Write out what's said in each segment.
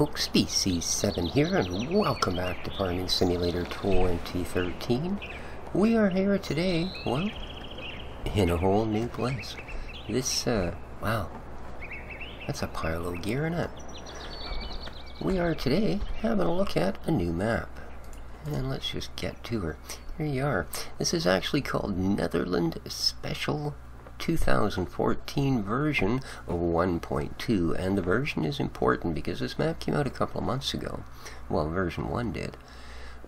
folks, Species 7 here, and welcome back to Farming Simulator 2013. We are here today, well, in a whole new place. This, wow, that's a pile of gear in it. We are today having a look at a new map. And let's just get to her. Here you are. This is actually called Netherland Special 2014 version of 1.2, and the version is important because this map came out a couple of months ago. Well, version 1 did.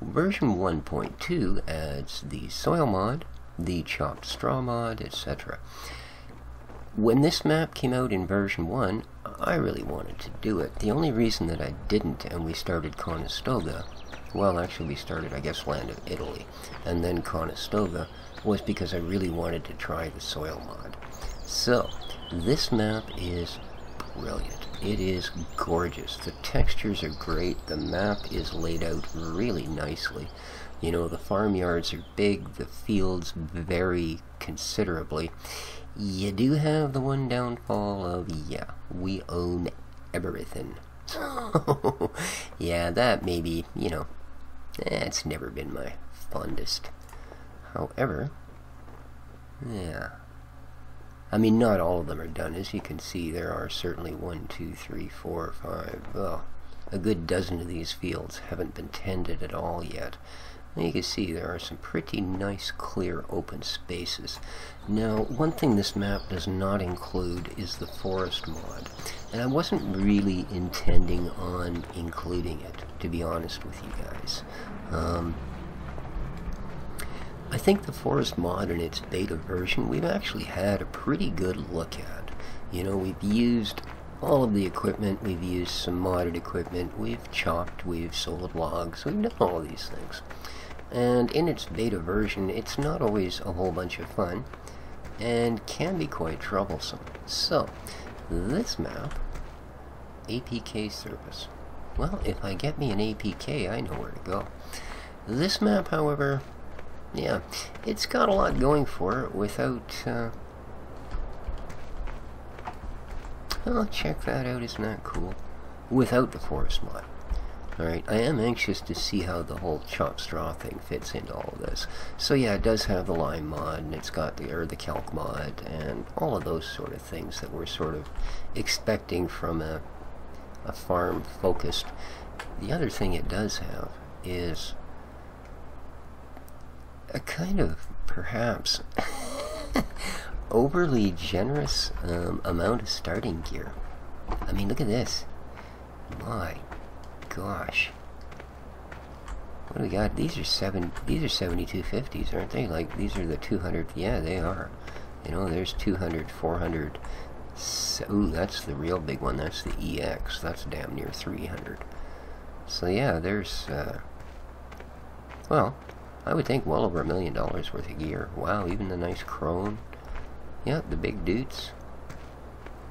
Version 1.2 adds the soil mod, the chopped straw mod, etc. When this map came out in version 1, I really wanted to do it. The only reason that I didn't, and we started Conestoga, well, actually we started, I guess, Land of Italy, and then Conestoga, was because I really wanted to try the soil mod. So, this map is brilliant. It is gorgeous. The textures are great. The map is laid out really nicely. You know, the farmyards are big, the fields vary considerably. You do have the one downfall of, yeah, we own everything. Yeah, that maybe, you know, it's never been my fondest. However, yeah, I mean, not all of them are done. As you can see, there are certainly 1, 2, 3, 4, 5, well, a good dozen of these fields haven't been tended at all yet. And you can see there are some pretty nice, clear, open spaces. Now, one thing this map does not include is the forest mod, and I wasn't really intending on including it, to be honest with you guys. I think the forest mod in its beta version we've actually had a pretty good look at. You know, we've used all of the equipment, we've used some modded equipment, we've chopped, we've sold logs, we've done all of these things. And in its beta version, it's not always a whole bunch of fun, and can be quite troublesome. So, this map, APK service. Well, if I get me an APK, I know where to go. This map, however, yeah, it's got a lot going for it without, oh, check that out, isn't that cool? Without the forest mod. Alright, I am anxious to see how the whole chopped straw thing fits into all of this. So yeah, it does have the lime mod, and it's got the calc mod, and all of those sort of things that we're sort of expecting from a farm focused. The other thing it does have is a kind of, perhaps, overly generous amount of starting gear. I mean, look at this. My gosh. What do we got? These are 7250s, aren't they? Like, these are the 200, yeah, they are. You know, there's 200, 400. Ooh, that's the real big one. That's the EX. That's damn near 300. So yeah, there's, well, I would think well over $1 million worth of gear. Wow, even the nice Krone. Yeah, the big dudes.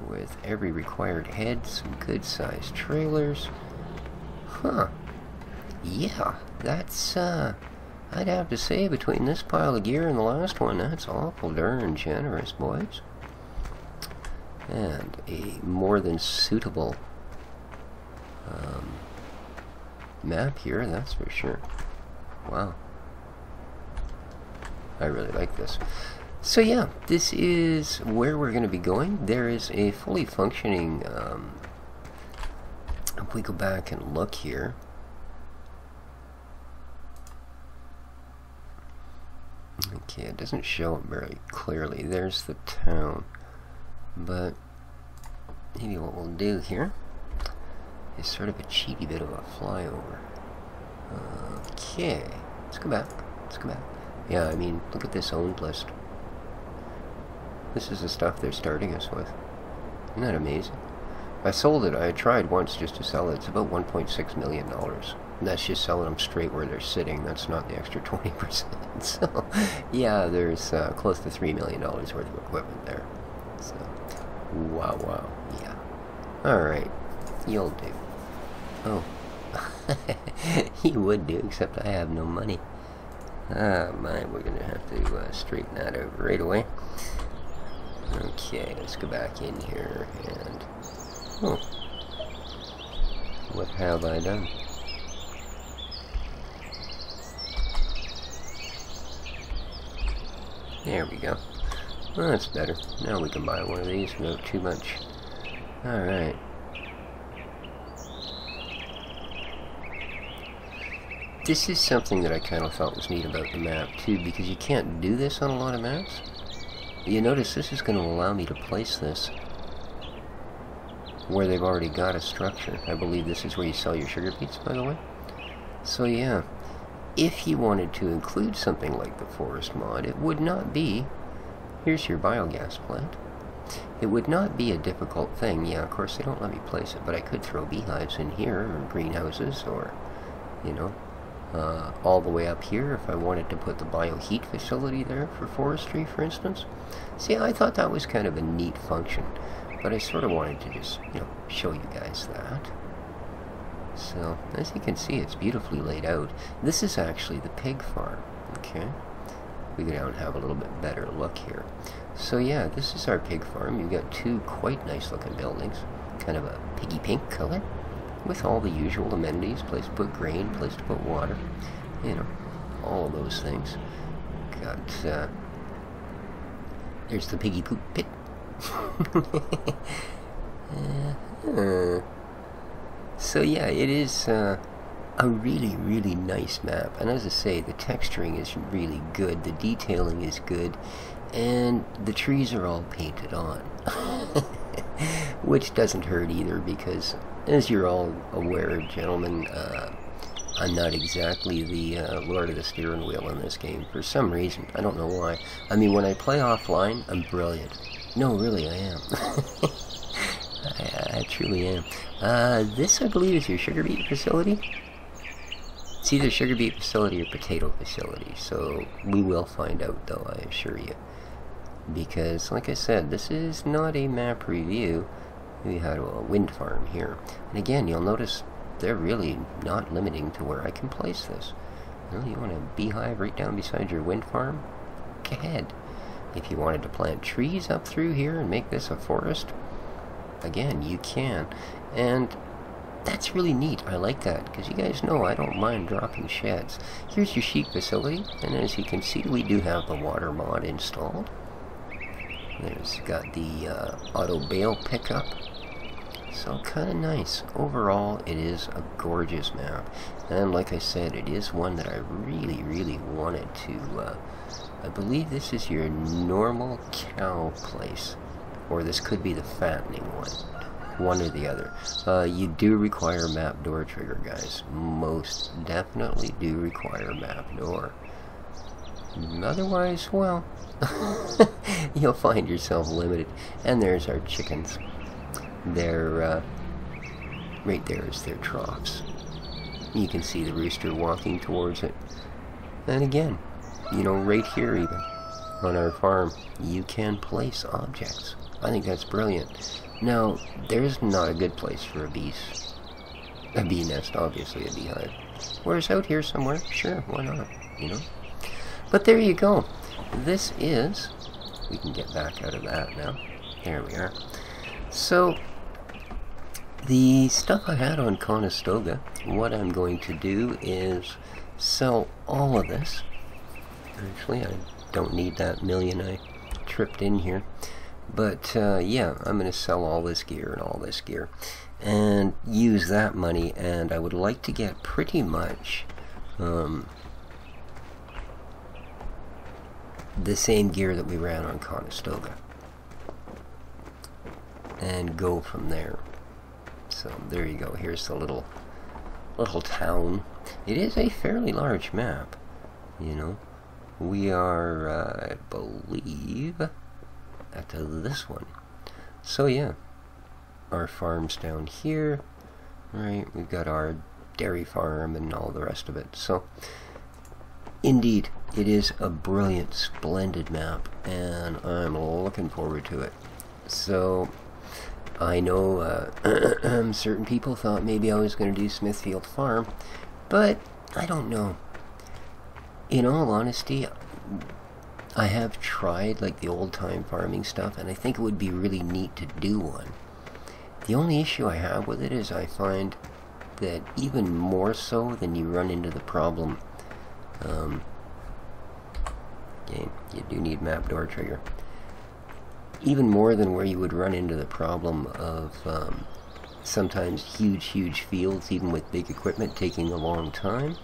With every required head, some good sized trailers. Huh. Yeah, that's, I'd have to say between this pile of gear and the last one, that's awful darn generous, boys. And a more than suitable map here, that's for sure. Wow. I really like this. So yeah, this is where we're going to be going. There is a fully functioning, if we go back and look here, okay, it doesn't show it very clearly. There's the town, but maybe what we'll do here is sort of a cheeky bit of a flyover. Okay, let's go back. Let's go back. Yeah, I mean, look at this owned list. This is the stuff they're starting us with. Isn't that amazing? I sold it. I tried once just to sell it. It's about $1.6 million. And that's just selling them straight where they're sitting. That's not the extra 20%. So, yeah, there's close to $3 million worth of equipment there. So, wow, wow, yeah. Alright, you'll do. Oh. You would do, except I have no money. Ah, my, we're going to have to straighten that out right away. Okay, let's go back in here and... Oh. What have I done? There we go. Well, that's better. Now we can buy one of these without too much. Alright. This is something that I kind of thought was neat about the map, too, because you can't do this on a lot of maps. You notice this is going to allow me to place this where they've already got a structure. I believe this is where you sell your sugar beets, by the way. So yeah, if you wanted to include something like the forest mod, it would not be, here's your biogas plant. It would not be a difficult thing. Yeah, of course they don't let me place it, but I could throw beehives in here, or greenhouses, or, you know, all the way up here if I wanted to put the bioheat facility there for forestry, for instance. See, I thought that was kind of a neat function, but I sort of wanted to just, you know, show you guys that. So, as you can see, it's beautifully laid out. This is actually the pig farm, okay? We go down and have a little bit better look here. So yeah, this is our pig farm. You've got two quite nice looking buildings, kind of a piggy pink color, with all the usual amenities, place to put grain, place to put water, you know, all of those things. Got, there's the piggy poop pit. So yeah, it is a really, really nice map. And as I say, the texturing is really good, the detailing is good, and the trees are all painted on. Which doesn't hurt either, because as you're all aware, gentlemen, I'm not exactly the lord of the steering wheel in this game for some reason. I don't know why. I mean, when I play offline, I'm brilliant. No, really, I am. I truly am. This, I believe, is your sugar beet facility. It's either sugar beet facility or potato facility, so we will find out, though, I assure you. Because, like I said, this is not a map review. We have a wind farm here. And again, you'll notice they're really not limiting to where I can place this. Well, you want a beehive right down beside your wind farm? Go ahead. If you wanted to plant trees up through here and make this a forest, again, you can. And that's really neat. I like that, because you guys know I don't mind dropping sheds. Here's your sheep facility, and as you can see, we do have the water mod installed. There's got the auto bale pickup. So kind of nice. Overall, it is a gorgeous map. And like I said, it is one that I really, really wanted to... I believe this is your normal cow place. Or this could be the fattening one. One or the other. You do require map door trigger, guys. Most definitely do require map door. Otherwise, well, you'll find yourself limited. And there's our chickens. They're, right there is their troughs. You can see the rooster walking towards it. And again, you know, right here even, on our farm, you can place objects. I think that's brilliant. Now, there's not a good place for a bee nest, obviously, a beehive. Whereas out here somewhere, sure, why not, you know? But there you go. This is, we can get back out of that now. There we are. So, the stuff I had on Conestoga, what I'm going to do is sell all of this. Actually, I don't need that million I tripped in here. But, yeah, I'm going to sell all this gear and all this gear. And use that money, and I would like to get pretty much the same gear that we ran on Conestoga. And go from there. So, there you go. Here's the little town. It is a fairly large map, you know. We are, I believe... at this one. So yeah, our farms down here, right, we've got our dairy farm and all the rest of it. So indeed, it is a brilliant, splendid map, and I'm looking forward to it. So I know certain people thought maybe I was going to do Smithfield Farm, but I don't know. In all honesty, I have tried like the old time farming stuff, and I think it would be really neat to do one. The only issue I have with it is I find that even more so than you run into the problem, okay, you do need map door trigger. Even more than where you would run into the problem of sometimes huge fields, even with big equipment, taking a long time.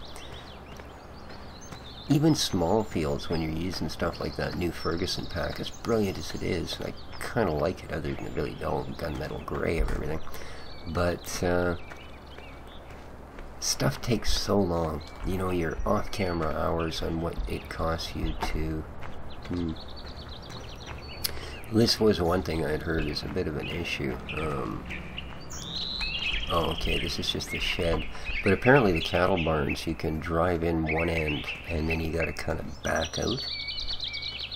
Even small fields, when you're using stuff like that new Ferguson pack, as brilliant as it is, I kind of like it, other than the really dull gunmetal gray of everything. But stuff takes so long. You know, your off-camera hours on what it costs you to... This was one thing I had heard is a bit of an issue. Oh, okay, this is just the shed. But apparently the cattle barns, you can drive in one end, and then you gotta kind of back out.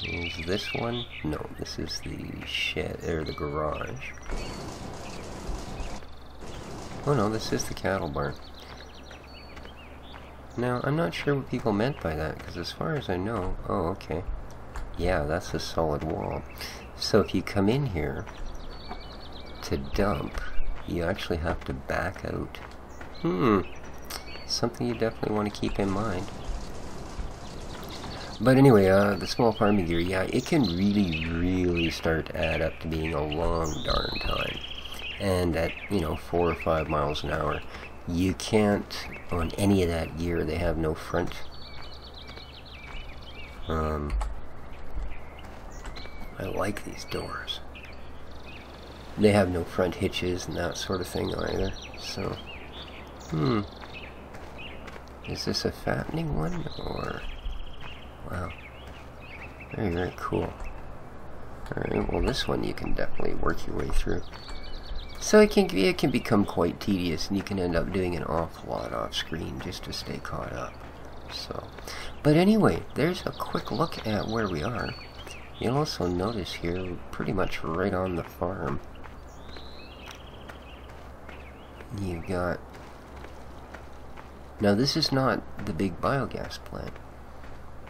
Is this one? No, this is the shed, or the garage. Oh no, this is the cattle barn. Now, I'm not sure what people meant by that, because as far as I know... Oh, okay. Yeah, that's a solid wall. So if you come in here to dump, you actually have to back out. Something you definitely want to keep in mind. But anyway, the small farming gear, yeah, it can really start to add up to being a long darn time. And at, you know, 4 or 5 miles an hour, you can't, on any of that gear, they have no front. I like these doors. They have no front hitches and that sort of thing either, so... Is this a fattening one, or... Wow. Very cool. Alright, well this one you can definitely work your way through. So it can become quite tedious, and you can end up doing an awful lot off screen just to stay caught up. So, but anyway, there's a quick look at where we are. You'll also notice here, we're pretty much right on the farm. You've got... Now this is not the big biogas plant.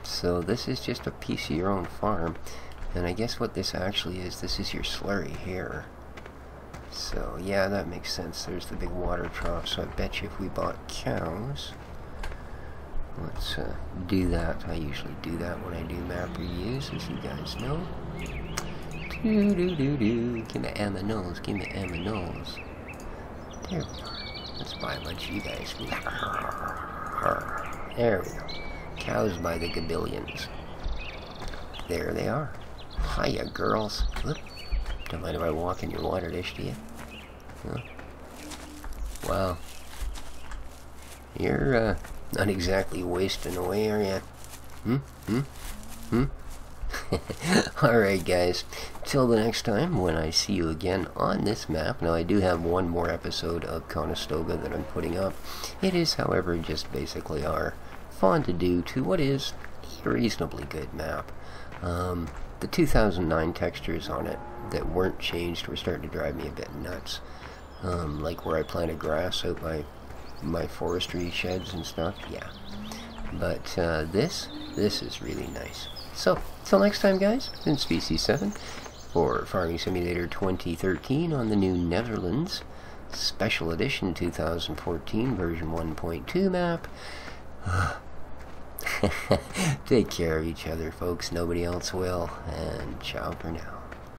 So this is just a piece of your own farm. And I guess what this actually is, this is your slurry here. So yeah, that makes sense. There's the big water trough. So I bet you if we bought cows... Let's do that. I usually do that when I do map reviews, as you guys know. Give me aminos, give me aminos. There we are. Let's buy a bunch of you guys. There we go. Cows by the gabillions. There they are. Hiya, girls. Whoop. Don't mind if I walk in your water dish, do you? Huh? Wow. You're, not exactly wasting away, are you? Alright guys, till the next time when I see you again on this map. Now I do have one more episode of Conestoga that I'm putting up. It is, however, just basically our fond ado to what is a reasonably good map. The 2009 textures on it that weren't changed were starting to drive me a bit nuts. Like where I planted grass out by my forestry sheds and stuff, yeah. But this is really nice. So, till next time guys, it's been Species7 for Farming Simulator 2013 on the new Netherlands Special Edition 2014 version 1.2 map. Take care of each other folks, nobody else will, and ciao for now.